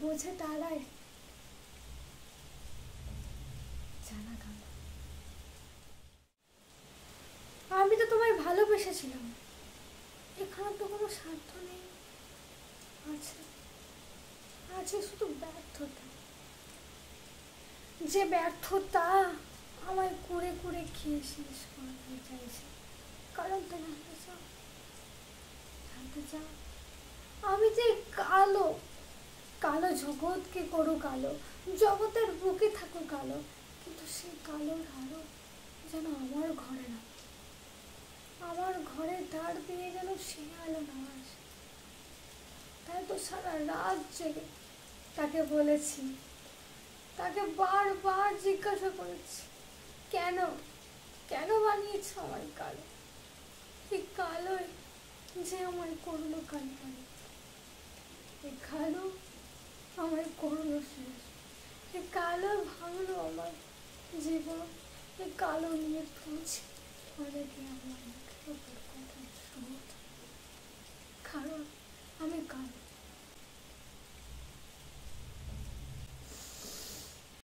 বোঝে তারাই জানা গেল। আমি তো তোমায় ভালোবেসেছিলাম, এখানে তো কোনো স্বার্থ নেই, আছে আছে শুধু ব্যর্থতা। যে ব্যর্থতা আমায় কুড়ে কুড়ে খেয়ে শেষ করতে চাইছে। কারণ তো জানতে চাও আমি যে কালো, কালো জগৎকে করো কালো, জগতের বুকে থাকো কালো, কিন্তু সেই কালোর আলো যেন আমার ঘরে না, আমার ঘরের ধার দিয়ে যেন সে আলো না আসে। তাই তো সারা রাত জেগে তাকে বলেছি, তাকে বারবার জিজ্ঞাসা করেছি, কেন কেন বানিয়েছ আমায় কালো? এই কালোই যে আমায় করলো কালো কালো, এই কালো আমায় করলো শেষ, এই কালো ভাঙলো আমার জীবন, এই কালো নিয়ে তুলছি অনেকে আমার মুখের উপর কথা, কারণ আমি কালো।